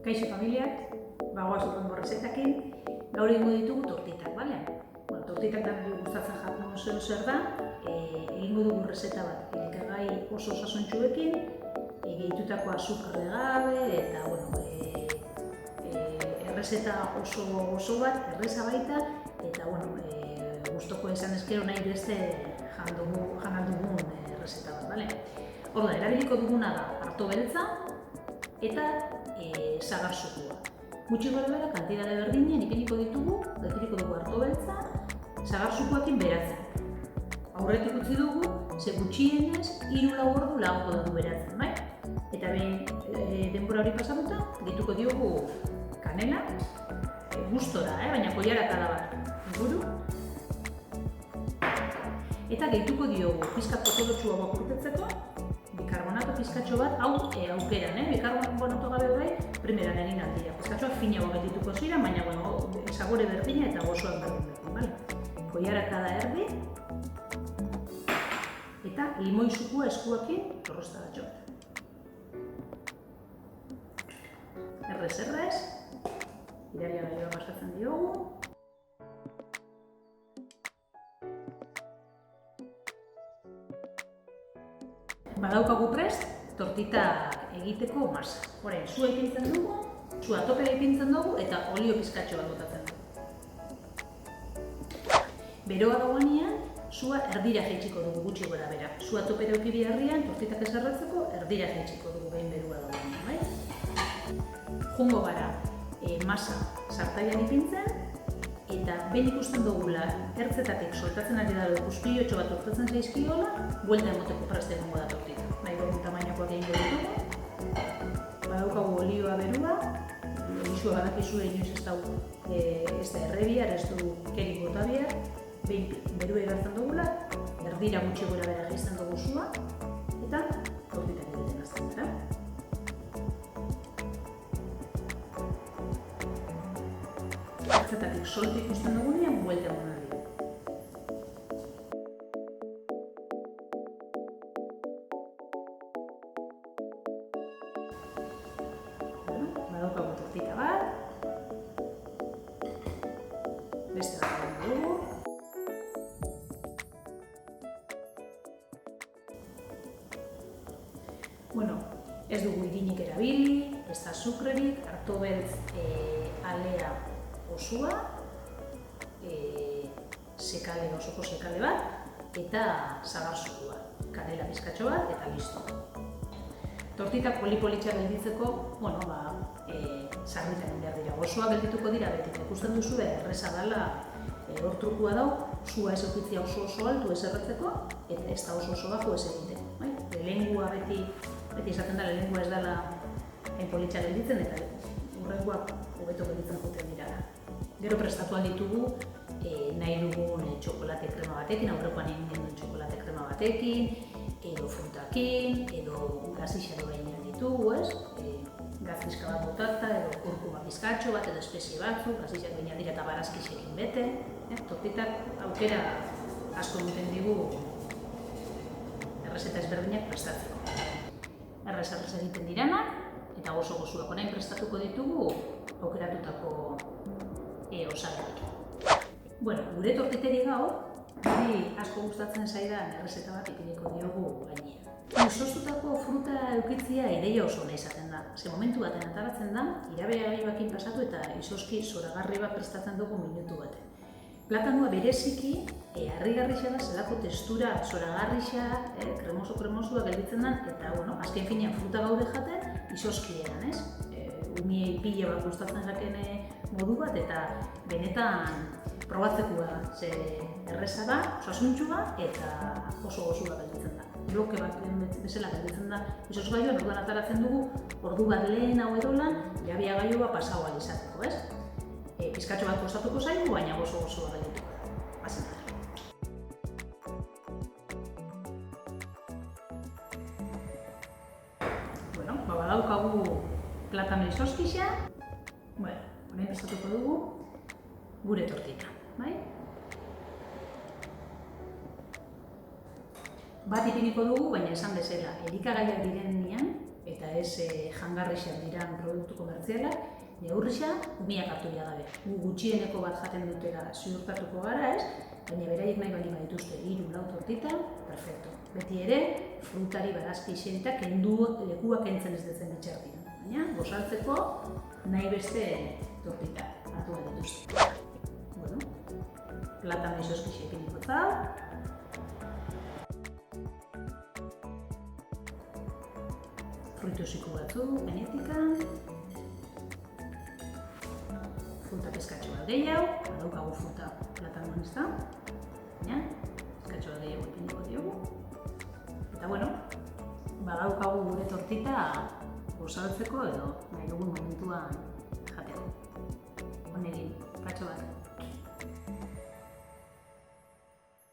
Kaixo familiak, bagoaz urrengo rezetakin, gaur egingo ditugu tortitak, bale? Tortitak da gustatzen jaten zer da, egingo dugu rezeta bat, elikagai oso osasuntsuekin, gehitutako azukre gabe, eta errezeta oso bat, erreza baita, eta gustoko izan ezkero nahi beste jan dugun errezeta bat, bale? Orda, erabiliko duguna da arto beltza eta sagar-zukua. Gutxi gorabehera kantitate berdinen ipiniko dugu arto beltza, sagar-zukuakin beratzen. Aurretik utzi dugu, ze gutxienez 3-4 ordu laguko dugu beratzen, bai? Eta behin denbora hori pasatuta, gehituko diogu kanela, gustora, baina koilarakada bat inguru. Eta gehituko diogu pizkat potolotsua bakurtetzeko, bikarbonato pizkatxo bat, hau aukeran, bikarbonato gabe bai, primeran egin aldira. Pizkatxoa finago geldituko ziren, baina sabore berdina eta gozoak berdin, bale? Koilarakada erdi, eta limoi zukua eskuakin torrostaratxo. Errez, iraria gaioa pasatzen diogu. Badaukagu prest, tortitak egiteko masa. Horain, sua ipintzen dugu, sua topera ipintzen dugu eta olio pizkatxo bat botatzen dugu. Beroa dagoenean, sua erdira jaitsiko dugu gutxi gora bera. Sua topera eduki biharrian, tortitak ez erratzeko, erdira jaitsiko dugu behin beroa dagoenean, bai? Jungo gara, masa sartaian ipintzen, eta behin ikusten dugula ertzetatik soltatzen ari da guztiotxo bat urtatzen zaizkiola, buelta emoteko preste egongo da tortita. Nahi dugun tamainakoak egingo ditugu. Badaukagu olioa berua, olioa badakizue inoiz ez da errebiar, ez du kerik botabiar, behin berua igartzen dugula, erdira gutxi gora bera jaizten dugu sua, eta tortitak egiten azten dira. Ertzetatik soltu ikusten dugunean, buelta egon nahi dugu. Badaukagu tortita bat, beste bat egin dugu. Ez dugu irinik erabili, ez da azukrerik, arto beltz alea osua, osoko sekale bat, eta sagar-zukua, kanela pizkatxo bat, eta listo. Tortitak poli-politxa gelditzeko, sarritan egin behar dira. Gozoa geldituko dira beti, ikusten duzu erreza dela hor trukua dau, sua ez eukitzia oso altu ez erretzeko, eta ez da oso bajo ez egiteko. Lehengua beti esaten da, lehengua ez dela politxa gelditzen, eta hurrengoak hobeto gelditzen joten dira. Gero prestatu ditugu nahi dugun txokolate krema batekin, aurrekoan egin genuen txokolate krema batekin, edo frutakin, edo gazixaro gainean ditugu, gaz pizka bat botata, edo kurkuma pizkatxo bat, edo espezie batzuk, gazixaro gainean dira eta barazkixekin bete. Tortitak aukera asko duten digu errezeta ezberdinak prestatzeko. Errez egiten diranak, eta gozoak orain prestatuko ditugu aukeratutako osagatik. Gure tortiteri gaur, niri asko gustatzen zaidan errezeta bat ipiniko diogu gainean. Izoztutako fruta eukitzia ideia oso ona izaten da. Ze momentu baten ataratzen da, irabea gaiuakin pasatu eta izozki zoragarri bat prestatzen dugu minutu baten. Platanua bereziki, harrigarrixa da, zelako testura zoragarrixa, kremoso-kremosua gelditzen den, eta azken finean fruta gaude jaten, izozkieran, ez? Umiei pila bat gustatzen jaken modu bat, eta benetan probatzeko da, ze erreza da, osasuntxua, eta oso gozua gelditzen da. Bloke bat bezala gelditzen da izozgaioan, orduan ataratzen dugu, ordu bat lehen hau edolan, irabia gaioa pasau izateko, ez? Pizkatxo bat kostatuko zaigu, baina gozo-gozoa geldituko da. Bazen da. Badaukagu platano izozkixa, orain prestatuko dugu gure tortita, bai? Bat ipiniko dugu, baina esan bezala, elikagaiak direnean, eta ez jan jasangarrixak diran produktu komertzialak, neurrixa umiak hartu behar dabe. Gu gutxieneko bat jaten dutela ziurtatuko gara, ez? Baina beraiek nahi bali badituzte 3-4 tortita, perfecto. Beti ere, frutari barazki iserita lekuak kentzen ez dezen bitxartian. Baina, gozaltzeko nahi beste tortita hartu behar dituzte. Bueno, platano izoskixekin ikotza. Fruitu ziku batzu, gainetika. Fruta peskatxo bat gehiago, badaukagu fruta platanoan ez da. Peskatxo bat gehiago ipiniko diogu. Eta bueno, badaukagu gure tortita gozaltzeko edo nahi dugun momentuan jateko. Honegin, katxo bat.